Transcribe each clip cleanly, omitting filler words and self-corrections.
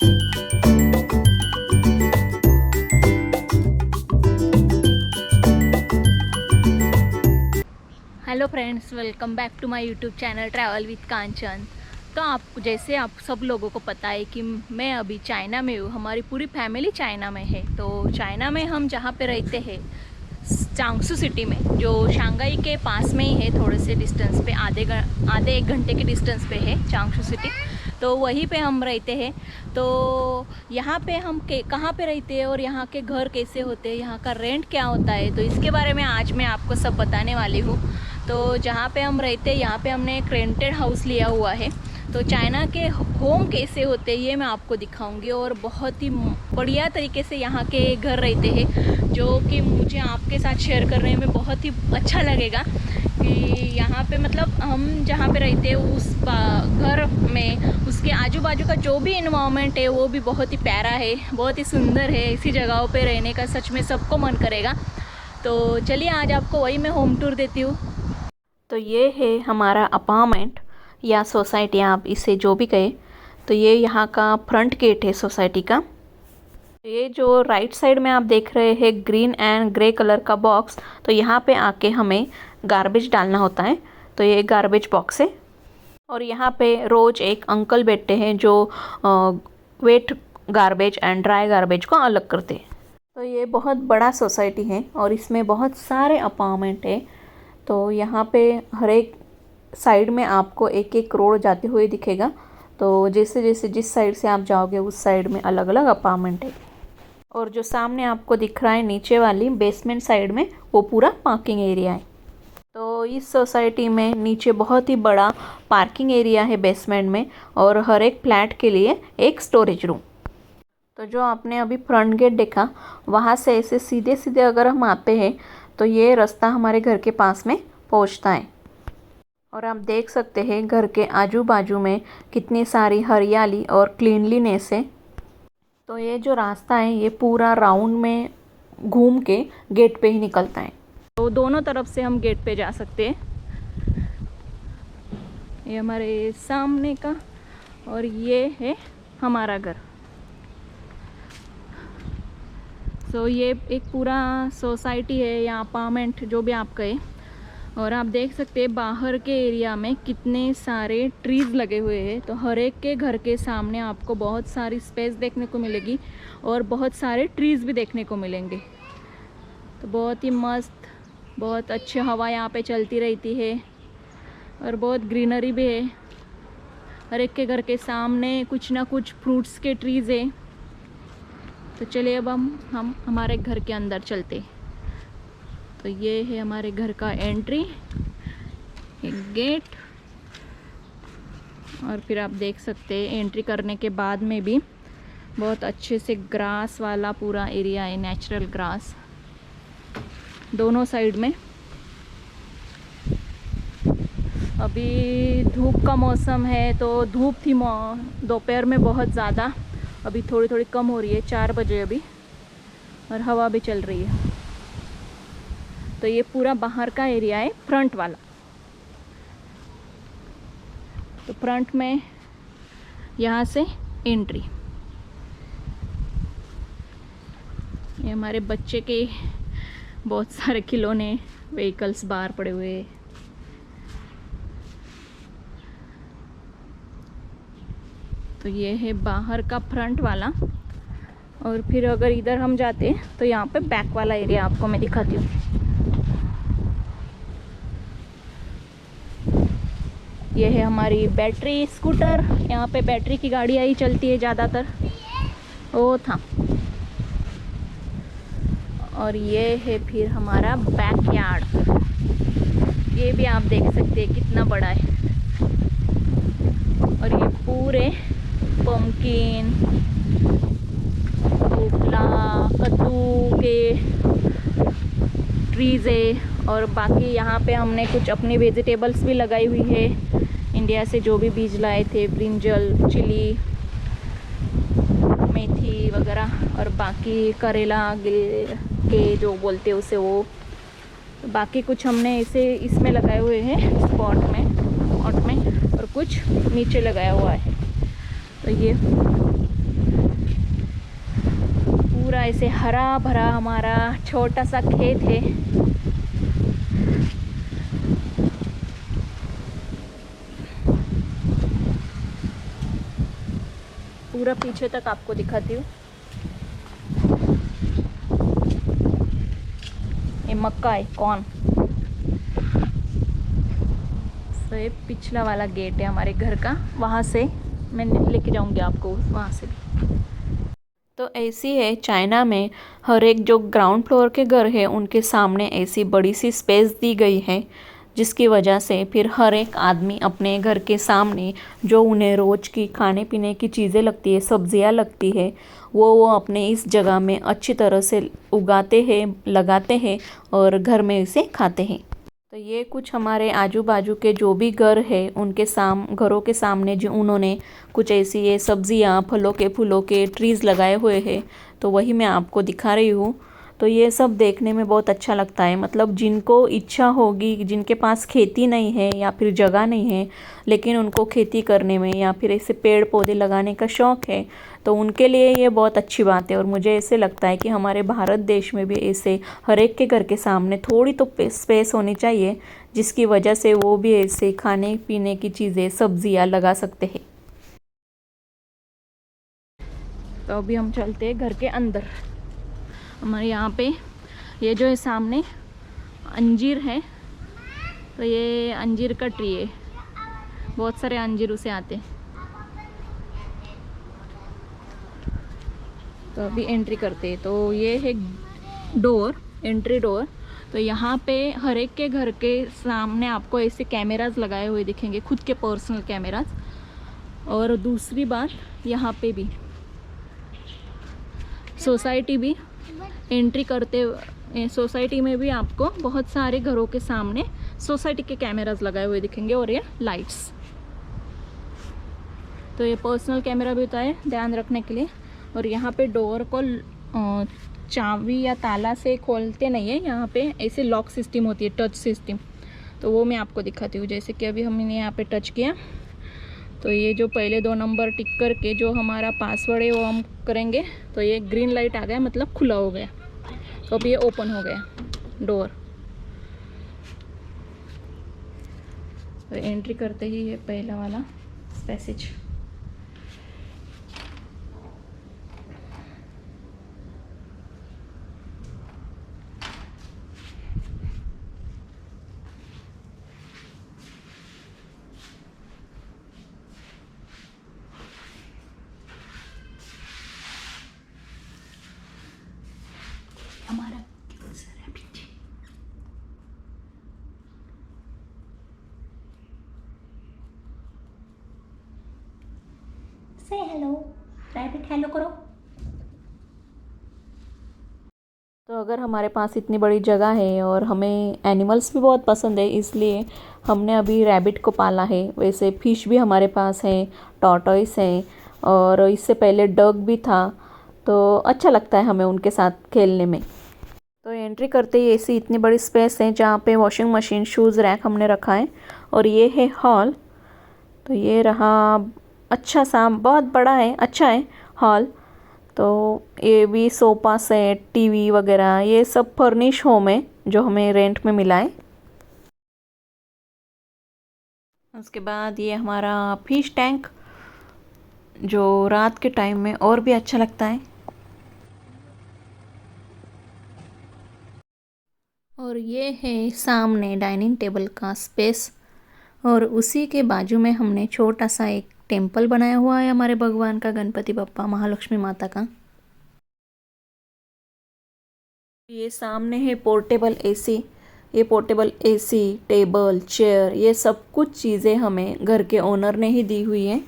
Hello friends, welcome back to my YouTube channel travel with Kanchan. तो जैसे आप सब लोगों को पता है कि मैं अभी चाइना में हूँ। हमारी पूरी फैमिली चाइना में है। तो चाइना में हम जहाँ पे रहते हैं, चांगसू सिटी में, जो शंघाई के पास में ही है, थोड़े से डिस्टेंस पे, आधे एक घंटे के डिस्टेंस पे है चांगसू सिटी। तो वहीं पे हम रहते हैं। तो यहाँ पे हम कहाँ पे रहते हैं और यहाँ के घर कैसे होते हैं, यहाँ का रेंट क्या होता है, तो इसके बारे में आज मैं आपको सब बताने वाली हूँ। तो जहाँ पे हम रहते हैं, यहाँ पे हमने एक रेंटेड हाउस लिया हुआ है। तो चाइना के होम कैसे होते हैं ये मैं आपको दिखाऊंगी, और बहुत ही बढ़िया तरीके से यहाँ के घर रहते हैं, जो कि मुझे आपके साथ शेयर करने में बहुत ही अच्छा लगेगा। कि यहाँ पे मतलब हम जहाँ पे रहते हैं उस घर में, उसके आजू बाजू का जो भी इन्वायरमेंट है वो भी बहुत ही प्यारा है, बहुत ही सुंदर है। इसी जगहों पे रहने का सच में सबको मन करेगा। तो चलिए आज आपको वही मैं होम टूर देती हूँ। तो ये है हमारा अपार्टमेंट या सोसाइटी, आप इसे जो भी कहे। तो ये यहाँ का फ्रंट गेट है सोसाइटी का। ये जो राइट साइड में आप देख रहे हैं ग्रीन एंड ग्रे कलर का बॉक्स, तो यहाँ पे आके हमें गार्बेज डालना होता है। तो ये गार्बेज बॉक्स है, और यहाँ पे रोज़ एक अंकल बैठते हैं जो wet garbage and dry garbage को अलग करते हैं। तो ये बहुत बड़ा सोसाइटी है और इसमें बहुत सारे अपार्टमेंट है। तो यहाँ पे हर एक साइड में आपको एक एक रोड जाते हुए दिखेगा। तो जैसे जैसे जिस साइड से आप जाओगे उस साइड में अलग अलग अपार्टमेंट है। और जो सामने आपको दिख रहा है नीचे वाली बेसमेंट साइड में, वो पूरा पार्किंग एरिया है। तो इस सोसाइटी में नीचे बहुत ही बड़ा पार्किंग एरिया है बेसमेंट में, और हर एक फ्लैट के लिए एक स्टोरेज रूम। तो जो आपने अभी फ्रंट गेट देखा, वहाँ से ऐसे सीधे सीधे अगर हम आते हैं तो ये रास्ता हमारे घर के पास में पहुँचता है। और आप देख सकते हैं घर के आजू बाजू में कितनी सारी हरियाली और क्लीनलीनेस है। तो ये जो रास्ता है ये पूरा राउंड में घूम के गेट पे ही निकलता है। तो दोनों तरफ से हम गेट पे जा सकते हैं। ये हमारे सामने का, और ये है हमारा घर। सो ये एक पूरा सोसाइटी है या अपार्टमेंट, जो भी आप कहें। और आप देख सकते हैं बाहर के एरिया में कितने सारे ट्रीज़ लगे हुए हैं। तो हर एक के घर के सामने आपको बहुत सारी स्पेस देखने को मिलेगी, और बहुत सारे ट्रीज़ भी देखने को मिलेंगे। तो बहुत ही मस्त, बहुत अच्छी हवा यहाँ पे चलती रहती है, और बहुत ग्रीनरी भी है। हर एक के घर के सामने कुछ ना कुछ फ्रूट्स के ट्रीज़ है। तो चलिए अब हम हमारे घर के अंदर चलते। तो ये है हमारे घर का एंट्री, एक गेट। और फिर आप देख सकते हैं एंट्री करने के बाद में भी बहुत अच्छे से ग्रास वाला पूरा एरिया है, नेचुरल ग्रास दोनों साइड में। अभी धूप का मौसम है, तो धूप थी दोपहर में बहुत ज़्यादा, अभी थोड़ी थोड़ी कम हो रही है, 4 बजे अभी, और हवा भी चल रही है। तो ये पूरा बाहर का एरिया है, फ्रंट वाला। तो फ्रंट में यहाँ से एंट्री। ये हमारे बच्चे के बहुत सारे खिलौने व्हीकल्स बाहर पड़े हुए हैं। तो ये है बाहर का फ्रंट वाला। और फिर अगर इधर हम जाते तो यहाँ पे बैक वाला एरिया आपको मैं दिखाती हूँ। ये है हमारी बैटरी स्कूटर। यहाँ पे बैटरी की गाड़ियाँ ही चलती है ज़्यादातर। वो था। और ये है फिर हमारा बैकयार्ड। ये भी आप देख सकते हैं कितना बड़ा है। और ये पूरे पम्पकिन, उपला, कद्दू के ट्रीज़ है। और बाकी यहाँ पे हमने कुछ अपनी वेजिटेबल्स भी लगाई हुई है, इंडिया से जो भी बीज लाए थे, ब्रिंजल, चिली, मेथी वगैरह, और बाकी करेला गिल के जो बोलते हैं उसे, वो तो बाकी कुछ हमने इसे इसमें लगाए हुए हैं पॉट में, और कुछ नीचे लगाया हुआ है। तो ये ऐसे हरा भरा हमारा छोटा सा खेत है। पूरा पीछे तक आपको दिखाती हूँ। ये मक्का है कौन। तो ये पिछला वाला गेट है हमारे घर का, वहाँ से मैं लेके जाऊँगी आपको वहाँ से भी। तो ऐसी है चाइना में हर एक जो ग्राउंड फ्लोर के घर है उनके सामने ऐसी बड़ी सी स्पेस दी गई है, जिसकी वजह से फिर हर एक आदमी अपने घर के सामने जो उन्हें रोज़ की खाने पीने की चीज़ें लगती है, सब्जियां लगती है, वो अपने इस जगह में अच्छी तरह से उगाते हैं, लगाते हैं और घर में इसे खाते हैं। तो ये कुछ हमारे आजू बाजू के जो भी घर है उनके घरों के सामने जो उन्होंने कुछ ऐसी ये सब्जियां, फलों के फूलों के ट्रीज़ लगाए हुए हैं, तो वही मैं आपको दिखा रही हूँ। तो ये सब देखने में बहुत अच्छा लगता है। मतलब जिनको इच्छा होगी, जिनके पास खेती नहीं है या फिर जगह नहीं है, लेकिन उनको खेती करने में या फिर ऐसे पेड़ पौधे लगाने का शौक़ है, तो उनके लिए ये बहुत अच्छी बात है। और मुझे ऐसे लगता है कि हमारे भारत देश में भी ऐसे हर एक के घर के सामने थोड़ी तो स्पेस होनी चाहिए, जिसकी वजह से वो भी ऐसे खाने पीने की चीज़ें, सब्जियां लगा सकते हैं। तो अभी हम चलते हैं घर के अंदर। हमारे यहाँ पे ये जो है सामने अंजीर है, तो ये अंजीर का ट्री है, बहुत सारे अंजीर उसे आते हैं। तो अभी एंट्री करते हैं। तो ये है डोर, एंट्री डोर। तो यहाँ पे हर एक के घर के सामने आपको ऐसे कैमरास लगाए हुए दिखेंगे, खुद के पर्सनल कैमरास। और दूसरी बात यहाँ पे भी सोसाइटी भी एंट्री करते, सोसाइटी में भी आपको बहुत सारे घरों के सामने सोसाइटी के कैमरास लगाए हुए दिखेंगे और ये लाइट्स। तो ये पर्सनल कैमरा भी होता है ध्यान रखने के लिए। और यहाँ पे डोर को चाबी या ताला से खोलते नहीं है, यहाँ पे ऐसे लॉक सिस्टम होती है, टच सिस्टम। तो वो मैं आपको दिखाती हूँ। जैसे कि अभी हमने यहाँ पे टच किया, तो ये जो पहले 2 नंबर टिक करके जो हमारा पासवर्ड है वो हम करेंगे, तो ये ग्रीन लाइट आ गया, मतलब खुला हो गया। तो अभी ये ओपन हो गया डोर। तो एंट्री करते ही ये पहला वाला पैसेज। हमारा से हेलो, रैबिट हेलो करो। तो अगर हमारे पास इतनी बड़ी जगह है और हमें एनिमल्स भी बहुत पसंद है, इसलिए हमने अभी रैबिट को पाला है। वैसे फ़िश भी हमारे पास है, टॉर्टोइस है, और इससे पहले डग भी था। तो अच्छा लगता है हमें उनके साथ खेलने में। तो एंट्री करते ही ऐसी इतनी बड़ी स्पेस है जहाँ पे वॉशिंग मशीन, शूज़ रैक हमने रखा है। और ये है हॉल। तो ये रहा, अच्छा सा, बहुत बड़ा है, अच्छा है हॉल। तो ये भी सोफ़ा सेट, टीवी वगैरह, ये सब फर्निश होम है जो हमें रेंट में मिला है। उसके बाद ये हमारा फिश टैंक, जो रात के टाइम में और भी अच्छा लगता है। और ये है सामने डाइनिंग टेबल का स्पेस, और उसी के बाजू में हमने छोटा सा एक टेम्पल बनाया हुआ है हमारे भगवान का, गणपति बप्पा, महालक्ष्मी माता का। ये सामने है पोर्टेबल एसी। ये पोर्टेबल एसी, टेबल, चेयर, ये सब कुछ चीज़ें हमें घर के ओनर ने ही दी हुई है।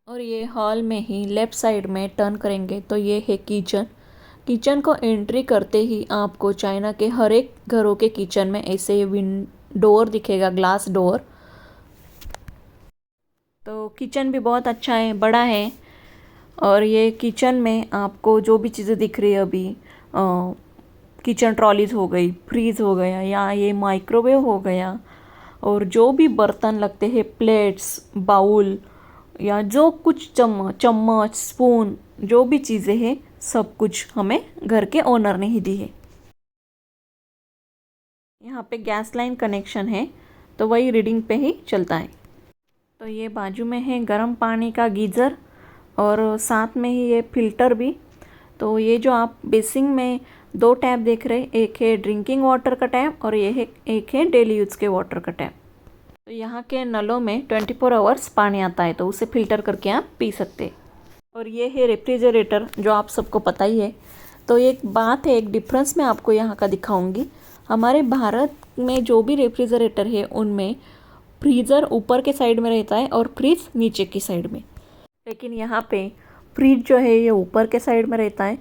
और ये हॉल में ही लेफ़्ट साइड में टर्न करेंगे तो ये है किचन। किचन को एंट्री करते ही आपको चाइना के हर एक घरों के किचन में ऐसे डोर दिखेगा, ग्लास डोर। तो किचन भी बहुत अच्छा है, बड़ा है। और ये किचन में आपको जो भी चीज़ें दिख रही है अभी, किचन ट्रॉलीज हो गई, फ्रीज हो गया, या ये माइक्रोवेव हो गया, और जो भी बर्तन लगते हैं, प्लेट्स, बाउल, या जो कुछ चम्मच, स्पून, जो भी चीज़ें हैं सब कुछ हमें घर के ओनर ने ही दी है। यहाँ पे गैस लाइन कनेक्शन है तो वही रीडिंग पे ही चलता है। तो ये बाजू में है गर्म पानी का गीज़र और साथ में ही ये फ़िल्टर भी। तो ये जो आप बेसिन में 2 टैप देख रहे हैं, एक है ड्रिंकिंग वाटर का टैप और ये है एक है डेली यूज़ के वाटर का टैप। तो यहाँ के नलों में 24 आवर्स पानी आता है तो उसे फ़िल्टर करके आप पी सकते हैं। और ये है रेफ्रिजरेटर जो आप सबको पता ही है। तो एक बात है, एक डिफरेंस मैं आपको यहाँ का दिखाऊंगी। हमारे भारत में जो भी रेफ्रिजरेटर है उनमें फ्रीज़र ऊपर के साइड में रहता है और फ्रिज नीचे की साइड में, लेकिन यहाँ पे फ्रिज जो है ये ऊपर के साइड में रहता है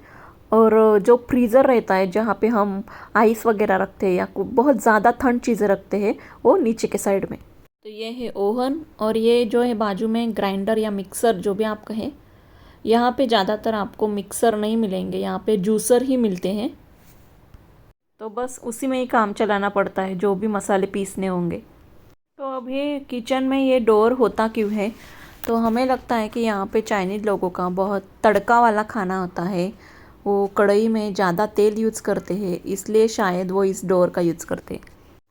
और जो फ्रीज़र रहता है जहाँ पे हम आइस वगैरह रखते हैं या बहुत ज़्यादा ठंड चीज़ें रखते हैं वो नीचे के साइड में। तो ये है ओवन और ये जो है बाजू में ग्राइंडर या मिक्सर जो भी आप कहें। यहाँ पे ज़्यादातर आपको मिक्सर नहीं मिलेंगे, यहाँ पे जूसर ही मिलते हैं। तो बस उसी में ही काम चलाना पड़ता है जो भी मसाले पीसने होंगे। तो अभी किचन में ये डोर होता क्यों है, तो हमें लगता है कि यहाँ पे चाइनीज़ लोगों का बहुत तड़का वाला खाना होता है। वो कढ़ाई में ज़्यादा तेल यूज़ करते हैं, इसलिए शायद वो इस डोर का यूज़ करते हैं।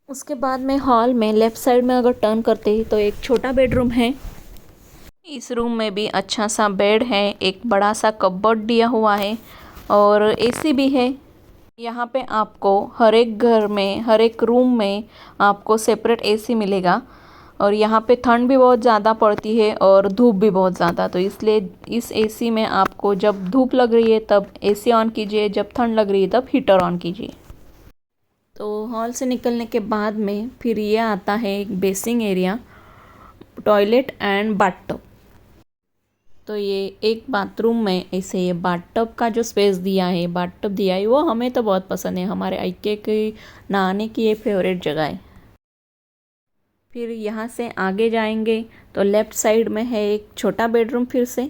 उसके बाद में हॉल में लेफ़्ट साइड में अगर टर्न करते हैं तो एक छोटा बेडरूम है। इस रूम में भी अच्छा सा बेड है, एक बड़ा सा कपबोर्ड दिया हुआ है और एसी भी है। यहाँ पे आपको हर एक घर में हर एक रूम में आपको सेपरेट एसी मिलेगा। और यहाँ पे ठंड भी बहुत ज़्यादा पड़ती है और धूप भी बहुत ज़्यादा, तो इसलिए इस एसी में आपको जब धूप लग रही है तब एसी ऑन कीजिए, जब ठंड लग रही है तब हीटर ऑन कीजिए। तो हॉल से निकलने के बाद में फिर ये आता है एक basin area, toilet and bathtub. तो ये एक बाथरूम में ऐसे ये बाथटब का जो स्पेस दिया है, बाथटब दिया है, वो हमें तो बहुत पसंद है। हमारे आइके की नहाने की ये फेवरेट जगह है। फिर यहाँ से आगे जाएंगे तो लेफ़्ट साइड में है एक छोटा बेडरूम फिर से।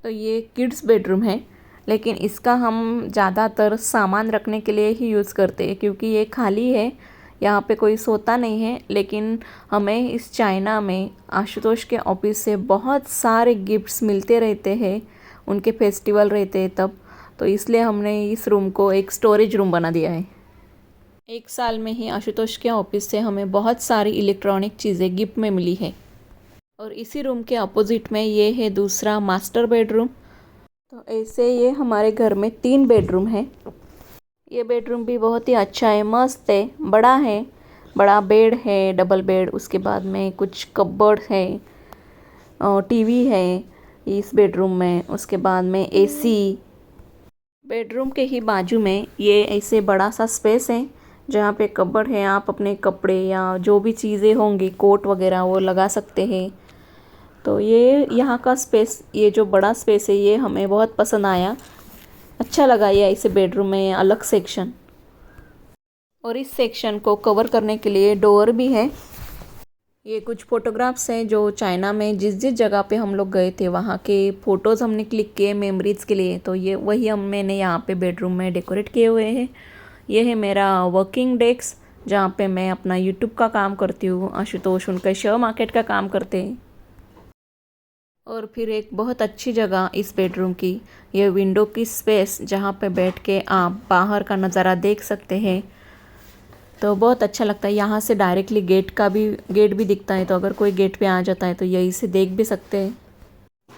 तो ये किड्स बेडरूम है, लेकिन इसका हम ज़्यादातर सामान रखने के लिए ही यूज़ करते हैं क्योंकि ये खाली है, यहाँ पे कोई सोता नहीं है। लेकिन हमें इस चाइना में आशुतोष के ऑफिस से बहुत सारे गिफ्ट्स मिलते रहते हैं, उनके फेस्टिवल रहते हैं तब, तो इसलिए हमने इस रूम को एक स्टोरेज रूम बना दिया है। 1 साल में ही आशुतोष के ऑफिस से हमें बहुत सारी इलेक्ट्रॉनिक चीज़ें गिफ्ट में मिली है। और इसी रूम के अपोजिट में ये है दूसरा मास्टर बेडरूम। तो ऐसे ये हमारे घर में 3 बेडरूम है। ये बेडरूम भी बहुत ही अच्छा है, मस्त है, बड़ा है, बड़ा बेड है, डबल बेड। उसके बाद में कुछ कपबोर्ड है और टीवी है इस बेडरूम में। उसके बाद में एसी। बेडरूम के ही बाजू में ये ऐसे बड़ा सा स्पेस है जहाँ पे कपबोर्ड है, आप अपने कपड़े या जो भी चीज़ें होंगी कोट वगैरह वो लगा सकते हैं। तो ये यहाँ का स्पेस, ये जो बड़ा स्पेस है ये हमें बहुत पसंद आया, अच्छा लगा ये ऐसे बेडरूम में अलग सेक्शन। और इस सेक्शन को कवर करने के लिए डोर भी है। ये कुछ फ़ोटोग्राफ्स हैं जो चाइना में जिस जिस जगह पे हम लोग गए थे वहाँ के फ़ोटोज़ हमने क्लिक किए मेमोरीज़ के लिए। तो ये वही मैंने यहाँ पे बेडरूम में डेकोरेट किए हुए हैं। ये है मेरा वर्किंग डेस्क जहाँ पे मैं अपना यूट्यूब का काम करती हूँ, आशुतोष उनका शेयर मार्केट का काम करते हैं। और फिर एक बहुत अच्छी जगह इस बेडरूम की, ये विंडो की स्पेस जहाँ पे बैठ के आप बाहर का नज़ारा देख सकते हैं, तो बहुत अच्छा लगता है। यहाँ से डायरेक्टली गेट भी दिखता है, तो अगर कोई गेट पे आ जाता है तो यहीं से देख भी सकते हैं।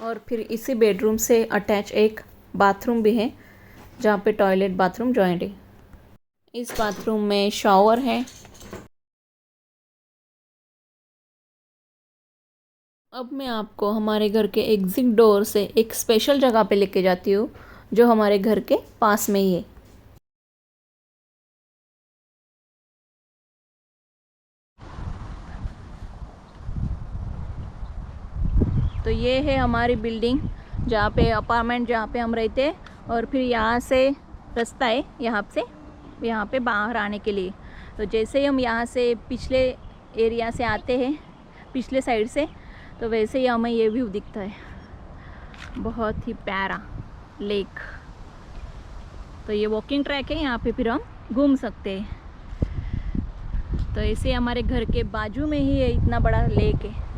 और फिर इसी बेडरूम से अटैच एक बाथरूम भी है जहाँ पे टॉयलेट बाथरूम जॉइंट है। इस बाथरूम में शॉवर है। अब मैं आपको हमारे घर के एग्जिट डोर से एक स्पेशल जगह पे लेके जाती हूँ जो हमारे घर के पास में ही है। तो ये है हमारी बिल्डिंग जहाँ पे अपार्टमेंट जहाँ पे हम रहते हैं। और फिर यहाँ से रास्ता है यहाँ पे बाहर आने के लिए। तो जैसे ही हम यहाँ से पिछले एरिया से आते हैं, पिछले साइड से, तो वैसे ही हमें ये व्यू दिखता है, बहुत ही प्यारा लेक। तो ये वॉकिंग ट्रैक है, यहाँ पे फिर हम घूम सकते हैं। तो ऐसे हमारे घर के बाजू में ही है, इतना बड़ा लेक है।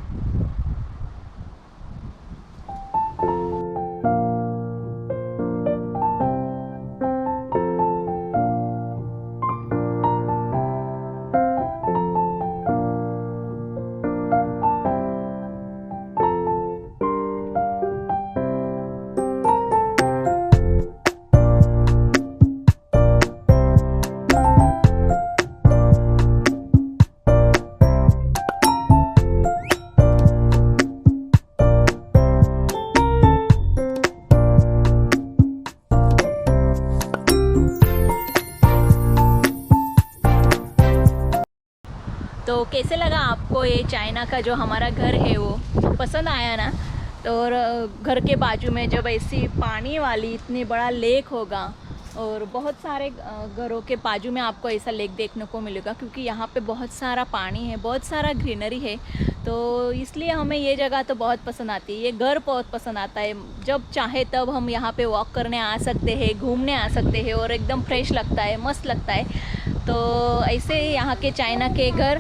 तो कैसे लगा आपको ये चाइना का जो हमारा घर है वो पसंद आया ना? तो और घर के बाजू में जब ऐसी पानी वाली इतनी बड़ा लेक होगा और बहुत सारे घरों के बाजू में आपको ऐसा लेक देखने को मिलेगा, क्योंकि यहाँ पे बहुत सारा पानी है, बहुत सारा ग्रीनरी है। तो इसलिए हमें ये जगह तो बहुत पसंद आती है, ये घर बहुत पसंद आता है। जब चाहे तब हम यहाँ पे वॉक करने आ सकते हैं, घूमने आ सकते हैं और एकदम फ्रेश लगता है, मस्त लगता है। तो ऐसे यहाँ के चाइना के घर,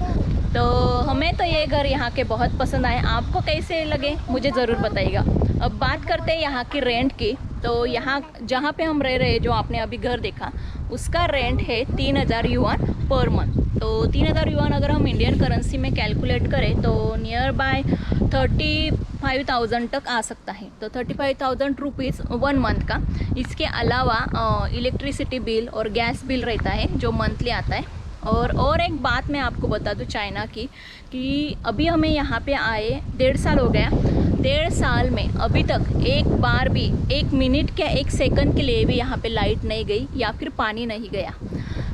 तो हमें तो ये घर यहाँ के बहुत पसंद आए। आपको कैसे लगे मुझे ज़रूर बताइएगा। अब बात करते हैं यहाँ की रेंट की। तो यहाँ जहाँ पे हम रह रहे हैं, जो आपने अभी घर देखा, उसका रेंट है 3000 युआन पर मंथ। तो 3000 युआन अगर हम इंडियन करेंसी में कैलकुलेट करें तो नियर बाय 35,000 तक आ सकता है। तो 35,000 रुपीज़ 1 मंथ का। इसके अलावा इलेक्ट्रिसिटी बिल और गैस बिल रहता है जो मंथली आता है। और एक बात मैं आपको बता दूँ चाइना की, कि अभी हमें यहाँ पे आए 1.5 साल हो गया। 1.5 साल में अभी तक एक बार भी 1 मिनट क्या 1 सेकंड के लिए भी यहाँ पे लाइट नहीं गई या फिर पानी नहीं गया।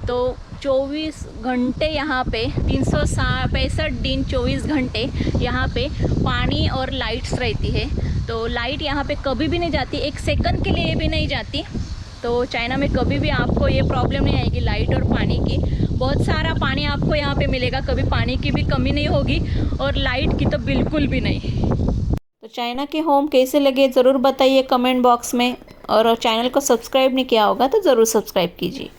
तो 24 घंटे यहाँ पे 365 दिन 24 घंटे यहाँ पे पानी और लाइट्स रहती है। तो लाइट यहाँ पे कभी भी नहीं जाती, 1 सेकंड के लिए भी नहीं जाती। तो चाइना में कभी भी आपको ये प्रॉब्लम नहीं आएगी लाइट और पानी की। बहुत सारा पानी आपको यहाँ पे मिलेगा, कभी पानी की भी कमी नहीं होगी और लाइट की तो बिल्कुल भी नहीं। तो चाइना के होम कैसे लगे ज़रूर बताइए कमेंट बॉक्स में, और चैनल को सब्सक्राइब नहीं किया होगा तो ज़रूर सब्सक्राइब कीजिए।